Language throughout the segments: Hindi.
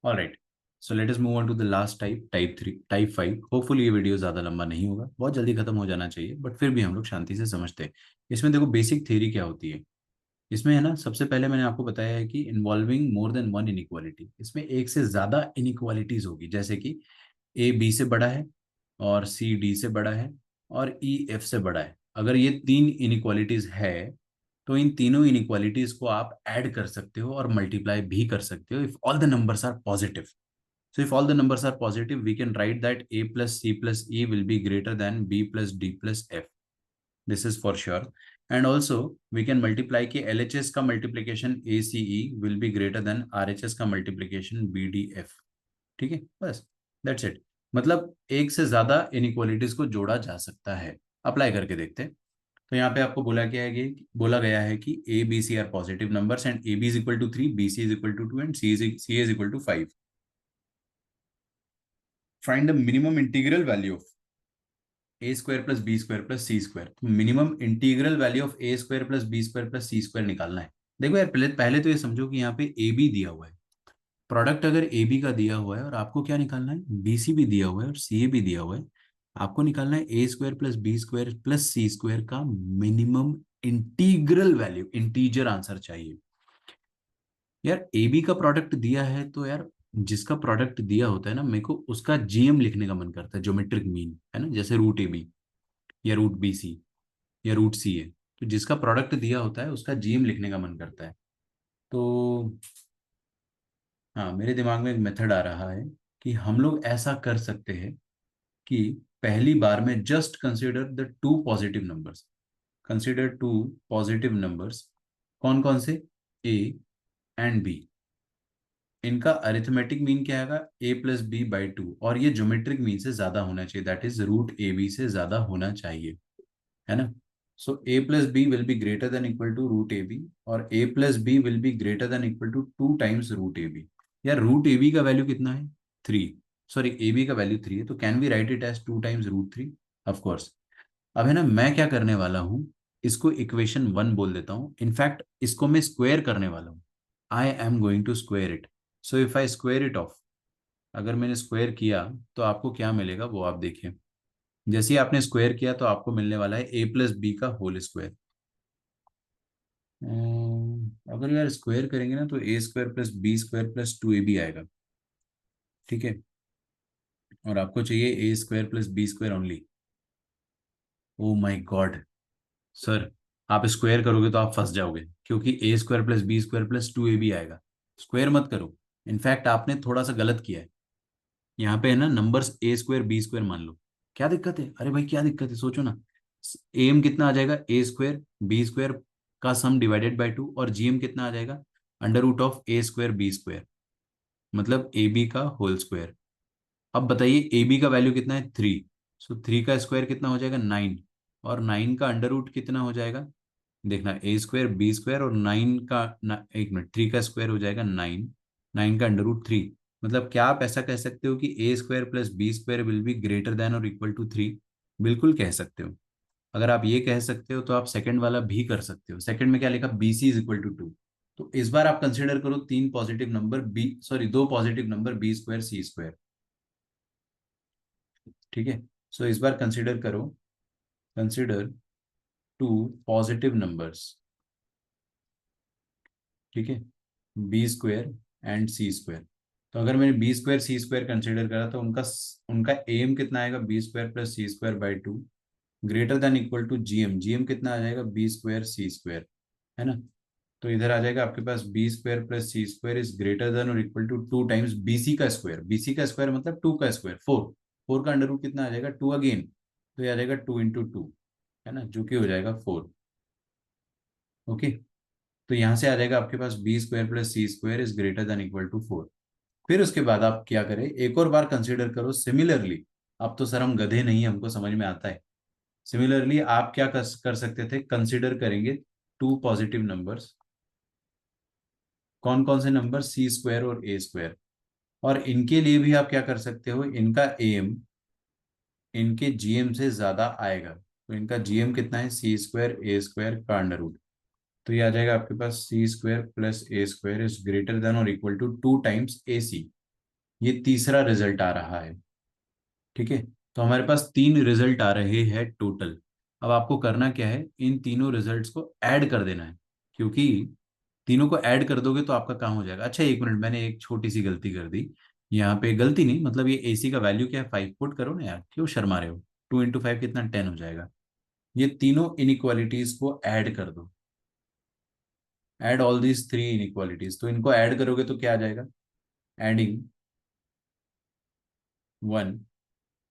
All right, so let us move on to the last type, type 3, type 5। Hopefully ये वीडियो ज़्यादा लंबा नहीं होगा, बहुत जल्दी खत्म हो जाना चाहिए, बट फिर भी हम लोग शांति से समझते हैं। इसमें देखो बेसिक थ्योरी क्या होती है। इसमें है ना, सबसे पहले मैंने आपको बताया है कि involving more than one inequality, इसमें एक से ज़्यादा इनइक्वालिटीज होगी, जैसे कि ए बी से बड़ा है, और सी डी से बड़ा है, और ई एफ से बड़ा है। अगर ये तीन इनइक्वालिटीज है, तो इन तीनों इनइक्वालिटीज को आप ऐड कर सकते हो और मल्टीप्लाई भी कर सकते हो if all the numbers are positive. So if all the numbers are positive, we can write that a plus c plus e will be greater than b plus d plus f. This is for sure. And also we can multiply कि LHS का multiplication ACE will be greater than RHS का multiplication BDF। ठीक है, बस that's it। मतलब एक से ज्यादा inequalities को जोड़ा जा सकता है। अप्लाई करके देखते हैं। तो यहाँ पे आपको बोला गया है कि a b c are positive numbers and a b is equal to 3, b C is equal to 2 and c is equal to 5। Find the minimum integral value of A square plus B square plus C square. तो minimum integral value of A square plus B square plus C square निकालना है। देखो यार, पहले पहले तो ये समझो कि यहाँ पे ए बी दिया हुआ है। प्रोडक्ट अगर ए बी का दिया हुआ है और आपको क्या निकालना है, बी सी भी दिया हुआ है और सी ए भी दिया हुआ है, आपको निकालना है ए square plus B square plus सी स्क्वायर का minimum integral value, integer answer चाहिए। यार ए बी का प्रोडक्ट दिया है तो यार, जिसका प्रोडक्ट दिया होता है ना, मेरे को उसका जीएम लिखने का मन करता है, ज्योमेट्रिक मीन, है ना, जैसे रूट ए बी या रूट बी सी या रूट सी है। तो जिसका प्रोडक्ट दिया होता है उसका जीएम लिखने का मन करता है। तो हाँ, मेरे दिमाग में एक मेथड आ रहा है कि हम लोग ऐसा कर सकते हैं कि पहली बार में just consider the two positive numbers. Consider two positive numbers. कौन कौन से? A and b. इनका अरिथमेटिक मीन क्या आएगा? A plus b by two, और ये ज्योमेट्रिक मीन से ज्यादा होना चाहिए, that is root A b से ज्यादा होना चाहिए, है ना। So a plus b will be greater than equal to root A b, और a plus b will be greater than equal to 2 times root A B. यार रूट ए बी का वैल्यू कितना है? 3। सॉरी, ए बी का वैल्यू 3 है, तो can we write it as 2 times root 3? Of course. अब है ना, मैं क्या करने वाला हूँ, इसको इक्वेशन 1 बोल देता हूँ। इनफैक्ट इसको मैं स्क्वायर करने वाला हूँ। I am going to square it. So if I square it off, अगर मैंने स्क्वायर किया तो आपको क्या मिलेगा वो आप देखिए। जैसे ही आपने स्क्वायर किया तो आपको मिलने वाला है ए प्लस बी का होल स्क्वायर। अगर यार स्क्वायर करेंगे ना, तो A square plus B square plus 2ab आएगा। ठीक है, और आपको चाहिए A square plus B square only. Oh my God sir, आप स्क्वायर करोगे तो आप फंस जाओगे, क्योंकि A square plus B square plus 2ab आएगा। स्क्वायर मत करो। इनफैक्ट आपने थोड़ा सा गलत किया है। यहाँ पे है ना, नंबर्स ए स्क्वायर बी स्क्वायर मान लो। क्या दिक्कत है? अरे भाई क्या दिक्कत है, सोचो ना। एम कितना आ जाएगा? ए स्क्वायर बी स्क्वायर का सम डिवाइडेड बाय 2, और जीएम कितना आ जाएगा? Under root of A square B square, मतलब ए बी का होल स्क्वायर। अब बताइए ए बी का वैल्यू कितना है? 3। सो 3 का स्क्वायर कितना हो जाएगा? 9। और 9 का अंडर रूट कितना हो जाएगा? देखना, ए स्क्वायर बी स्क्वायर और 9 का एक मिनट, 3 का स्क्वायर हो जाएगा 9, 9 का अंडर रूट 3। मतलब क्या आप ऐसा कह सकते हो कि A square plus B square will be greater than और इक्वल टू 3? बिल्कुल कह सकते हो। अगर आप ये कह सकते हो तो आप सेकंड वाला भी कर सकते हो। सेकंड में क्या लिखा? B C is equal to 2। तो इस बार आप कंसिडर करो तीन पॉजिटिव नंबर बी, सॉरी दो positive number B square C square. ठीक है, सो इस बार कंसिडर करो, कंसिडर टू पॉजिटिव नंबर्स। ठीक है, B square and C square. तो अगर मैंने B square C square consider करा तो उनका उनका एम कितना आएगा? B square plus C square by 2, greater than equal to GM. GM कितना आ जाएगा? बी स्क्वायर सी स्क्वायर, है ना। तो इधर आ जाएगा आपके पास B square plus C square is greater than और इक्वल टू 2 टाइम्स बीसी का स्क्वायर। बीसी का स्क्वायर मतलब 2 का स्क्वायर, 4। 4 का अंडर रूट कितना आ जाएगा? 2 अगेन। तो ये आ जाएगा 2 इंटू 2, है ना, जो कि हो जाएगा 4। ओके, तो यहाँ से आ जाएगा आपके पास B square plus C square is greater than equal to 4। फिर उसके बाद आप क्या करें, एक और बार कंसिडर करो सिमिलरली। अब तो सर हम गधे नहीं, हमको समझ में आता है। सिमिलरली आप क्या कर सकते थे, कंसिडर करेंगे टू पॉजिटिव नंबर्स। कौन कौन से नंबर? सी स्क्वायर और ए स्क्वायर। और इनके लिए भी आप क्या कर सकते हो, इनका एम इनके जीएम से ज्यादा आएगा। तो इनका जीएम कितना है? सी स्क्वायर ए स्क्वायर का अंडर रूट। तो ये आ जाएगा आपके पास C square plus A square is greater than और equal to 2 times A C. ये तीसरा रिजल्ट आ रहा है। ठीक है, तो हमारे पास तीन रिजल्ट आ रहे हैं टोटल। अब आपको करना क्या है, इन तीनों रिजल्ट्स को ऐड कर देना है, क्योंकि तीनों को ऐड कर दोगे तो आपका काम हो जाएगा। अच्छा एक मिनट, मैंने एक छोटी सी गलती कर दी यहाँ पे। गलती नहीं, मतलब ये AC का वैल्यू क्या है, 5 पुट करो ना यार, क्यों शर्मा रहे हो। 2 × 5 कितना, 10 हो जाएगा। ये तीनों इनइक्वालिटीज को ऐड कर दो। Add all these three inequalities, तो इनको ऐड करोगे तो क्या आ जाएगा, एडिंग 1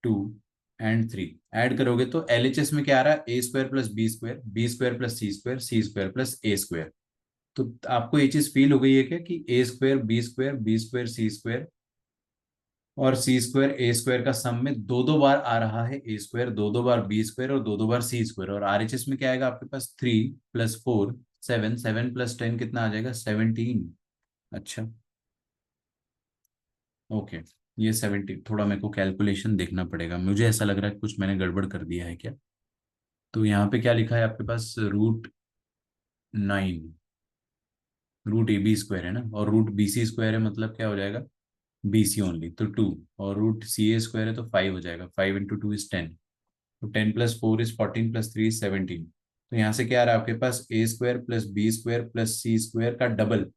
2 एंड 3। ऐड करोगे तो LHS में क्या आ रहा है, A² + B² C² C² + A²। तो आपको ये चीज फील हो गई है क्या कि A² B² C² और C² A² का सम में दो दो बार आ रहा है A², दो दो बार B² और दो दो बार C²। और RHS में क्या आएगा आपके पास, 3 + 4 7, 7 + 10 कितना आ जाएगा, 17। अच्छा ओके, ये 17, थोड़ा मेरे को कैलकुलेशन देखना पड़ेगा, मुझे ऐसा लग रहा है कुछ मैंने गड़बड़ कर दिया है क्या। तो यहाँ पे क्या लिखा है आपके पास, √9, √AB² है ना, और √BC² है, मतलब क्या हो जाएगा, BC ओनली, तो 2। और √CA² है तो 5 हो जाएगा, 5 × 2 = 10। तो 10 + 4 = 14 + 3 = 17। तो यहाँ से क्या आ रहा है आपके पास, A² + B² + C² का double,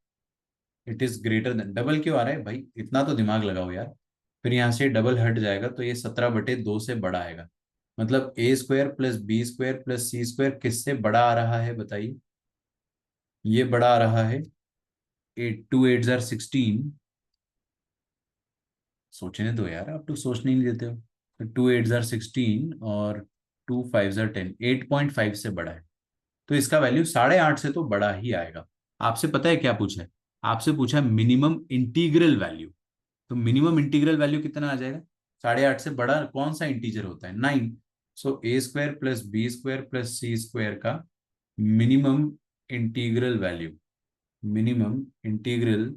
it is greater then. Double क्यों आ रहा है भाई, इतना तो दिमाग लगाओ यार। फिर यहाँ से डबल हट जाएगा तो ये 17/2 से बड़ा आएगा। मतलब A² + B² + C² किससे बड़ा आ रहा है बताइए। ये बड़ा आ रहा है 8 × 2 = 16। सोचने दो यार, आप तो सोचने ही नहीं देते हो। तो 2 × 8 = 16 और 2 × 5 = 10, 8.5 से बड़ा है। तो इसका वैल्यू 8.5 से तो बड़ा ही आएगा। आपसे पता है क्या पूछा है, आपसे पूछा है मिनिमम इंटीग्रल वैल्यू। तो मिनिमम इंटीग्रल वैल्यू कितना आ जाएगा, 8.5 से बड़ा कौन सा इंटीजर होता है, 9। सो A² + B² + C² का minimum integral value, minimum integral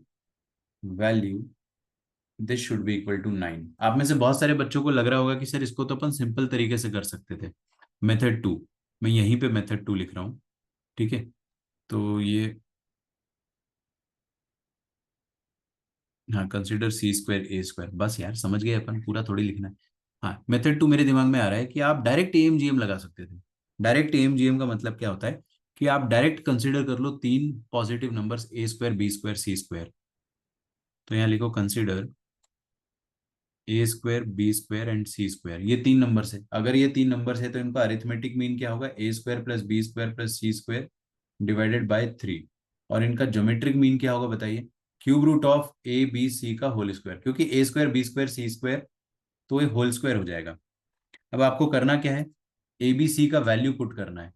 value, this should be equal to 9। आप में से बहुत सारे बच्चों को लग रहा होगा कि सर इसको तो अपन सिंपल तरीके से कर सकते थे, मेथड 2। मैं यहीं पे मेथड 2 लिख रहा हूँ। ठीक है, तो ये, हाँ, कंसिडर C² A², बस यार समझ गए अपन, पूरा थोड़ी लिखना है। हाँ, मेथड 2 मेरे दिमाग में आ रहा है कि आप डायरेक्ट AMGM लगा सकते थे। डायरेक्ट AMGM का मतलब क्या होता है कि आप डायरेक्ट कंसिडर कर लो तीन positive numbers, A² B² C²। तो यहाँ लिखो consider A² B² and C²। ये तीन नंबर्स है, अगर ये तीन नंबर्स है तो इनका अरिथमेटिक मीन क्या होगा, A² + B² + C² /3। और इनका ज्योमेट्रिक मीन क्या होगा बताइए, क्यूब रूट ऑफ ABC का होल स्क्वायर, क्योंकि A² B² C² तो ये होल स्क्वायर हो जाएगा। अब आपको करना क्या है, ABC का वैल्यू पुट करना है।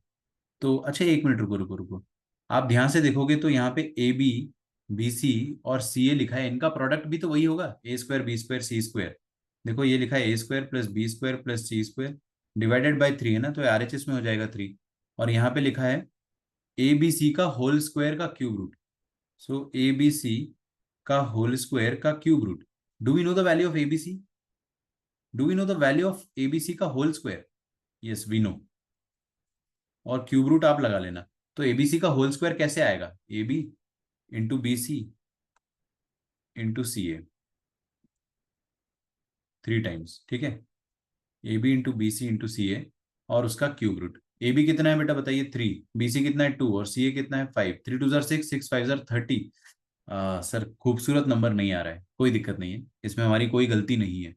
तो अच्छा एक मिनट, रुको रुको रुको, आप ध्यान से देखोगे तो यहाँ पे AB BC और CA लिखा है, इनका प्रोडक्ट भी तो वही होगा, A² B² C²। देखो ये लिखा है A² + B² + C² /3 है ना, तो RHS में हो जाएगा 3। और यहाँ पे लिखा है ABC का होल स्क्वायर का क्यूब रूट। सो ABC का होल स्क्वायर का cube root. Do we know the value of ABC, do we know the value of ABC का whole square, yes we know. और क्यूब रूट आप लगा लेना। तो ABC का होल स्क्वायर कैसे आएगा, AB into BC into CA, 3 times. ठीक है, AB into BC into CA और उसका क्यूब रूट। AB कितना है बेटा बताइए, 3। BC कितना है, 2। और CA कितना है, 5। 3 × 2 = 6, 6 × 5 = 30। सर खूबसूरत नंबर नहीं आ रहा है, कोई दिक्कत नहीं है, इसमें हमारी कोई गलती नहीं है।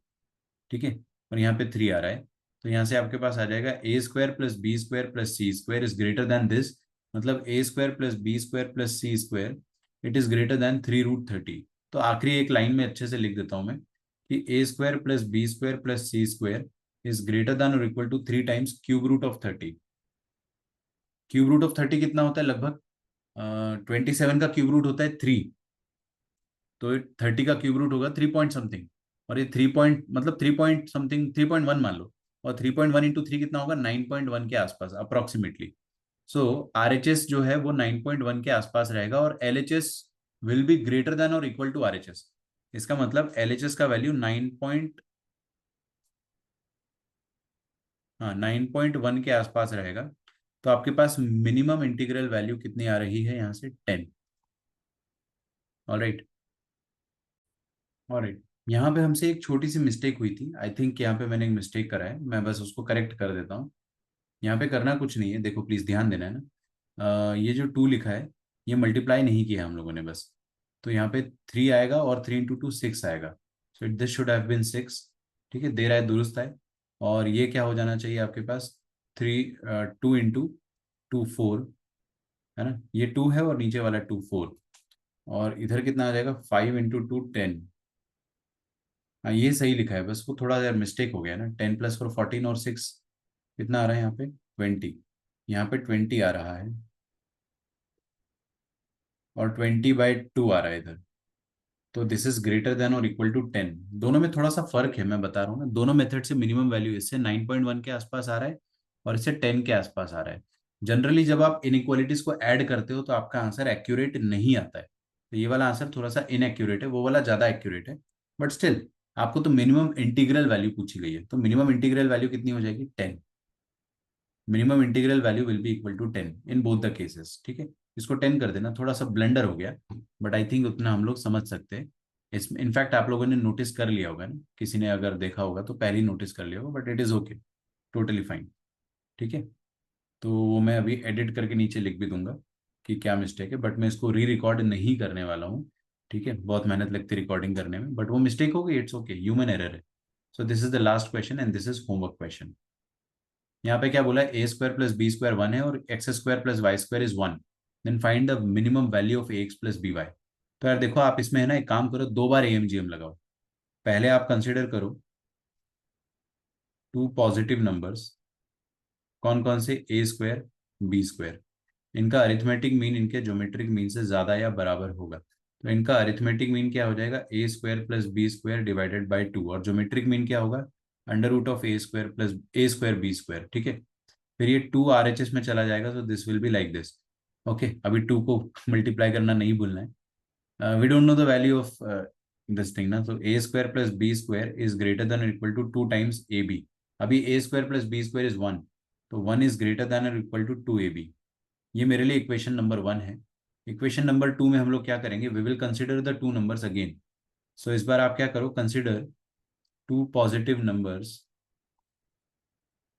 ठीक है, और यहाँ पे 3 आ रहा है। तो यहाँ से आपके पास आ जाएगा A² + B² + C² is greater then this. मतलब A² + B² + C² it is greater then 3 √30। तो आखिरी एक लाइन में अच्छे से लिख देता हूं मैं कि A² + B² + C² is greater than और equal to 3 times cube root of 30। Cube root of 30 कितना होता है, लगभग 27 का क्यूब रूट होता है 3। तो 30 का क्यूब रूट होगा 3 पॉइंट समथिंग। और ये 3 पॉइंट मतलब 3 पॉइंट समथिंग, 3.1 मान लो। और 3.1 × 3 कितना होगा, 9.1 के आसपास अप्रोक्सीमेटली। सो RHS जो है वो 9.1 के आसपास रहेगा, और LHS will be greater than और इक्वल टू RHS। इसका मतलब LHS का वैल्यू 9.1 के आसपास रहेगा। तो आपके पास मिनिमम इंटीग्रल वैल्यू कितनी आ रही है यहाँ से, 10। Alright, alright. यहाँ पे हमसे एक छोटी सी मिस्टेक हुई थी, आई थिंक यहाँ पे मैंने एक मिस्टेक करा है, मैं बस उसको करेक्ट कर देता हूँ। यहाँ पे करना कुछ नहीं है, देखो प्लीज ध्यान देना है ना। ये जो 2 लिखा है, ये मल्टीप्लाई नहीं किया हम लोगों ने बस। तो यहाँ पे 3 आएगा और 3 × 2 6 आएगा। So this should have been 6। ठीक है, दे रहा है दुरुस्त है। और ये क्या हो जाना चाहिए आपके पास, 2 × 2 4, है ना, ये 2 है और नीचे वाला 2 4। और इधर कितना आ जाएगा, 5 × 2 10। हाँ ये सही लिखा है, बस वो थोड़ा यार मिस्टेक हो गया ना, 10 + 4 14 और 6 कितना आ रहा है यहाँ पे, 20। यहाँ पे 20 आ रहा है और 20/2 आ रहा है इधर। तो दिस इज ग्रेटर देन और इक्वल टू 10। दोनों में थोड़ा सा फर्क है, मैं बता रहा हूँ ना, दोनों मेथड से मिनिमम वैल्यू इससे 9.1 के आसपास आ रहा है और इससे 10 के आसपास आ रहा है। जनरली जब आप इनइक्वालिटीज को ऐड करते हो तो आपका आंसर एक्यूरेट नहीं आता है, तो ये वाला आंसर थोड़ा सा इनएक्यूरेट है, वो वाला ज्यादा एक्यूरेट है। बट स्टिल आपको तो मिनिमम इंटीग्रल वैल्यू पूछी गई है, तो मिनिमम इंटीग्रल वैल्यू कितनी हो जाएगी, 10। Minimum integral value will be equal to 10 in both the cases. ठीक है, इसको 10 कर देना, थोड़ा सा ब्लेंडर हो गया, बट आई थिंक उतना हम लोग समझ सकते हैं। इसमें इनफैक्ट आप लोगों ने नोटिस कर लिया होगा ना, किसी ने अगर देखा होगा तो पहले ही नोटिस कर लिया होगा, but it is okay, totally fine. ठीक है, तो वो मैं अभी एडिट करके नीचे लिख भी दूंगा कि क्या मिस्टेक है, बट मैं इसको री रिकॉर्ड नहीं करने वाला हूँ। ठीक है, बहुत मेहनत लगती है रिकॉर्डिंग करने में, बट वो मिस्टेक हो गई, इट्स ओके, ह्यूमन एरर है। So this is the last question and this is homework question. यहाँ पे क्या बोला है, a² + b² 1 है और x² + y² is 1। Then find the minimum value of ax + by। तो यार देखो, आप इसमें है ना एक काम करो, 2 बार AMGM लगाओ। पहले आप कंसिडर करो 2 पॉजिटिव नंबर्स, कौन कौन से, a² b²। इनका अरिथमेटिक मीन इनके ज्योमेट्रिक मीन से ज्यादा या बराबर होगा। तो इनका अरिथमेटिक मीन क्या हो जाएगा, a² + b² / 2, और ज्योमेट्रिक मीन क्या होगा, √(a² + a²b²। ठीक है, फिर ये 2 RHS में चला जाएगा, तो this will be like this. Okay, अभी 2 को मल्टीप्लाई करना नहीं भूलना है। We don't know the value of this thing ना, तो a² + b² is greater than और इक्वल टू 2 × ab। अभी a² + b² इज 1, तो 1 इज ग्रेटर देन और इक्वल टू 2ab। ये मेरे लिए इक्वेशन नंबर 1 है। इक्वेशन नंबर 2 में हम लोग क्या करेंगे, we will consider the 2 numbers again. So इस बार आप क्या करो, कंसिडर 2 पॉजिटिव नंबर्स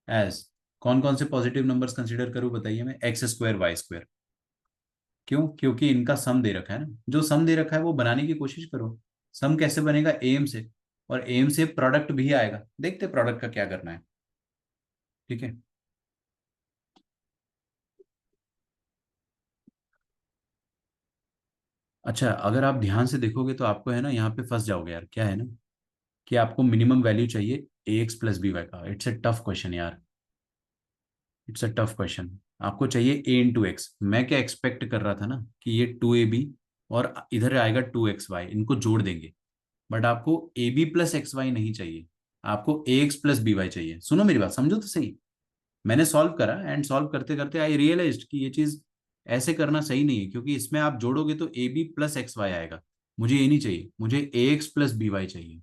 एज, कौन कौन से पॉजिटिव नंबर्स कंसिडर करूं बताइए, मैं x², y²। क्यों, क्योंकि इनका सम दे रखा है ना, जो सम दे रखा है वो बनाने की कोशिश करो। सम कैसे बनेगा, एम से, और एम से प्रोडक्ट भी आएगा, देखते प्रोडक्ट का क्या करना है। ठीक है, अच्छा अगर आप ध्यान से देखोगे तो आपको है ना यहाँ पे फंस जाओगे यार, क्या है ना कि आपको मिनिमम वैल्यू चाहिए ax + by का। इट्स अ टफ क्वेश्चन यार, इट्स अ टफ क्वेश्चन। आपको चाहिए a × x। मैं क्या एक्सपेक्ट कर रहा था ना कि ये 2ab और इधर आएगा 2xy, इनको जोड़ देंगे। बट आपको ab + xy नहीं चाहिए, आपको ax + by चाहिए। सुनो मेरी बात, समझो तो सही। मैंने सॉल्व करा एंड सॉल्व करते करते आई रियलाइज्ड कि ये चीज ऐसे करना सही नहीं है, क्योंकि इसमें आप जोड़ोगे तो ab + xy आएगा। मुझे ये नहीं चाहिए, मुझे ax + by चाहिए।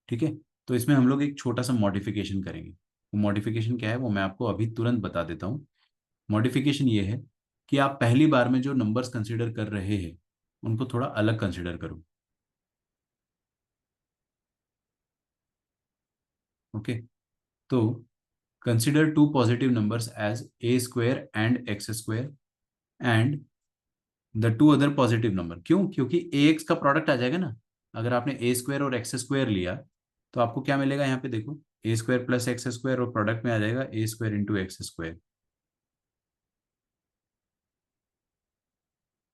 ठीक है, तो इसमें हम लोग एक छोटा सा मॉडिफिकेशन करेंगे। वो मॉडिफिकेशन क्या है वो मैं आपको अभी तुरंत बता देता हूँ। मॉडिफिकेशन ये है कि आप पहली बार में जो नंबर्स कंसीडर कर रहे हैं उनको थोड़ा अलग कंसीडर करो। ओके, तो consider 2 positive numbers as a² and x² and the 2 other positive number. क्यों, क्योंकि ax का प्रोडक्ट आ जाएगा ना। अगर आपने a² और x² लिया तो आपको क्या मिलेगा, यहाँ पे देखो, a² + x² और प्रोडक्ट में आ जाएगा a² × x²।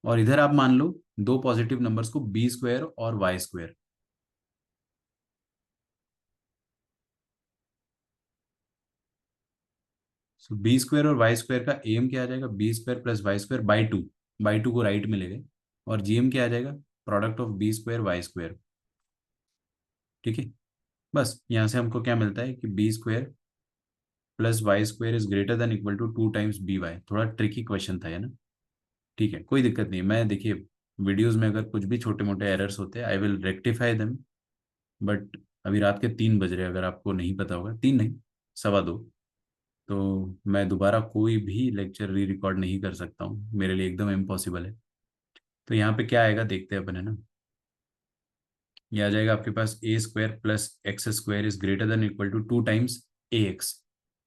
और इधर आप मान लो 2 पॉजिटिव नंबर्स को b² और y²। सो b² और y² का एम क्या आ जाएगा, b² + y² / 2। /2 को राइट में ले गए, और जीएम क्या आ जाएगा, प्रोडक्ट ऑफ b² y²। ठीक है, बस यहाँ से हमको क्या मिलता है कि b² + y² is greater than equal to 2 × by। थोड़ा ट्रिकी क्वेश्चन था, है ना। ठीक है, कोई दिक्कत नहीं, मैं देखिए वीडियोस में अगर कुछ भी छोटे मोटे एरर्स होते हैं I will rectify them. But अभी रात के 3 बज रहे, अगर आपको नहीं पता होगा, 3 नहीं, 2:15, तो मैं दोबारा कोई भी लेक्चर री रिकॉर्ड नहीं कर सकता हूँ, मेरे लिए एकदम इम्पॉसिबल है। तो यहाँ पे क्या आएगा देखते हैं अपन, है ना। ये आ जाएगा आपके पास A square plus X square is greater than equal to 2 times A X,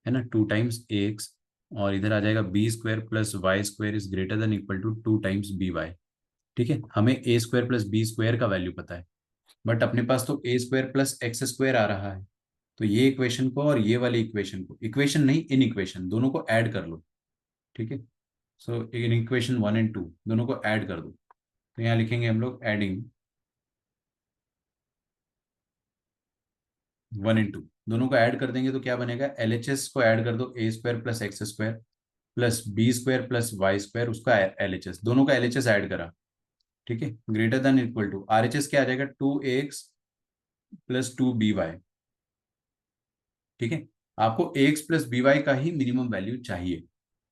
है ना, 2 टाइम्स ए एक्स। और इधर आ जाएगा B square plus Y square is greater than equal to 2 times B Y. ठीक है, हमें A square plus B square का वैल्यू पता है, बट अपने पास तो A square plus X square आ रहा है। तो ये इक्वेशन को और ये वाली इक्वेशन को, इक्वेशन नहीं इन इक्वेशन, दोनों को ऐड कर लो। ठीक है, सो इन इक्वेशन 1 और 2 दोनों को ऐड कर दो। तो यहाँ लिखेंगे हम लोग एडिंग 1 और 2 दोनों को ऐड कर देंगे तो क्या बनेगा, एल एच एस को ऐड कर दो, A square plus X square plus B square plus Y square, उसका एल एच एस, दोनों का एल एच एस ऐड करा। ठीक है, greater than equal to R H S क्या आ जाएगा, 2 एक्स प्लस 2 बी वाई। ठीक है, आपको एक्स प्लस बी वाई का ही मिनिमम वैल्यू चाहिए।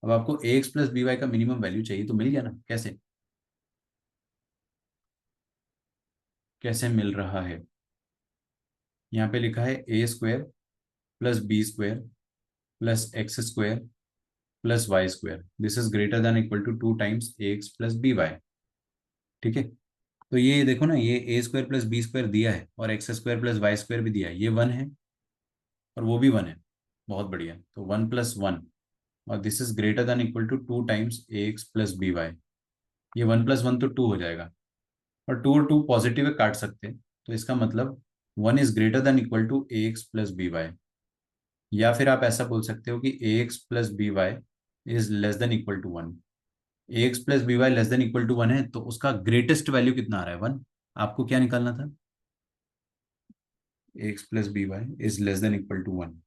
अब आपको एक्स प्लस बी वाई का मिनिमम वैल्यू चाहिए तो मिल गया ना, कैसे, कैसे मिल रहा है, यहाँ पे लिखा है ए square plus B square plus X square plus Y square, this is greater than equal to 2 times A X plus B Y. ठीक है, तो ये देखो ना, ये A square plus B square दिया है और X square plus Y square भी दिया है, ये 1 है और वो भी 1 है, बहुत बढ़िया। तो 1 + 1 और this is greater than equal to 2 times A X plus B Y. ये 1 + 1 तो 2 हो जाएगा, और 2 पॉजिटिव है, काट सकते हैं, तो इसका मतलब 1 is greater than equal to A X plus B Y. या फिर आप ऐसा बोल सकते हो कि A X plus B Y is less than equal to 1। A X plus B Y less than equal to 1 है तो उसका ग्रेटेस्ट वैल्यू कितना आ रहा है, 1। आपको क्या निकालना था, A X plus B Y is less than equal to 1,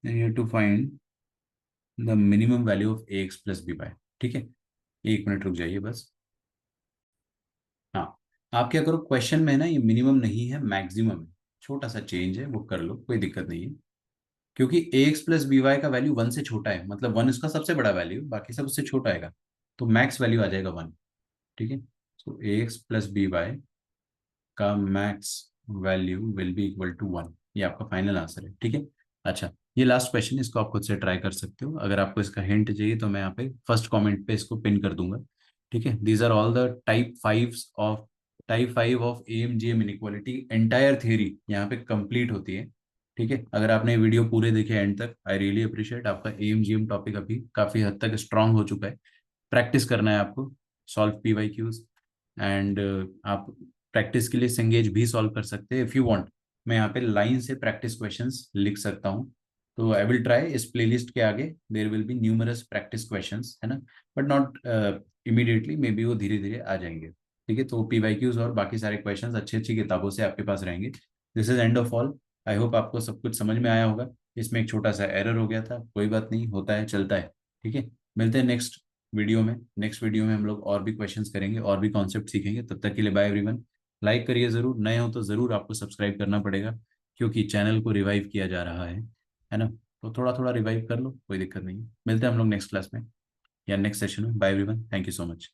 then you have to find the minimum value of ax plus by। ठीक है, 1 मिनट रुक जाइए बस। हाँ, आप क्या करो, क्वेश्चन में ना ये मिनिमम नहीं है, मैक्सिमम है, छोटा सा चेंज है, वो कर लो, कोई दिक्कत नहीं है। क्योंकि ax प्लस बी वाई का वैल्यू 1 से छोटा है, मतलब 1 इसका सबसे बड़ा वैल्यू, बाकी सब उससे छोटा आएगा, तो मैक्स वैल्यू आ जाएगा 1। ठीक है, तो ax प्लस बी वाई का max value will be equal to 1, ये आपका फाइनल आंसर है। ठीक है, अच्छा, ये लास्ट क्वेश्चन, इसको आप खुद से ट्राई कर सकते हो, अगर आपको इसका हिंट चाहिए तो मैं यहाँ पे फर्स्ट कमेंट पे इसको पिन कर दूंगा। ठीक है, these are all the type 5 of AMGM inequality, entire theory यहाँ पे कंप्लीट होती है। ठीक है, अगर आपने वीडियो पूरे देखे एंड तक, आई रियली अप्रिशिएट, आपका AMGM टॉपिक अभी काफी हद तक स्ट्रांग हो चुका है। प्रैक्टिस करना है आपको, सॉल्व PYQs, एंड आप प्रैक्टिस के लिए संगेज भी सॉल्व कर सकते हैं इफ यू वांट। मैं यहाँ पे लाइन से प्रैक्टिस क्वेश्चंस लिख सकता हूँ, तो आई विल ट्राई, इस प्लेलिस्ट के आगे there will be numerous practice questions, है ना, but not immediately, may be वो धीरे धीरे आ जाएंगे। ठीक है, तो PYQs और बाकी सारे क्वेश्चंस अच्छी अच्छी किताबों से आपके पास रहेंगे। This is end of all, I hope आपको सब कुछ समझ में आया होगा। इसमें एक छोटा सा एरर हो गया था, कोई बात नहीं, होता है, चलता है। ठीक है, मिलते हैं नेक्स्ट वीडियो में हम लोग और भी क्वेश्चंस करेंगे और भी कॉन्सेप्ट सीखेंगे। तब तक के लिए बाय एवरीवन। लाइक करिए जरूर, नए हो तो जरूर आपको सब्सक्राइब करना पड़ेगा, क्योंकि चैनल को रिवाइव किया जा रहा है ना, तो थोड़ा थोड़ा रिवाइव कर लो, कोई दिक्कत नहीं है। मिलते हैं हम लोग नेक्स्ट क्लास में या नेक्स्ट सेशन में। Bye everyone, thank you so much.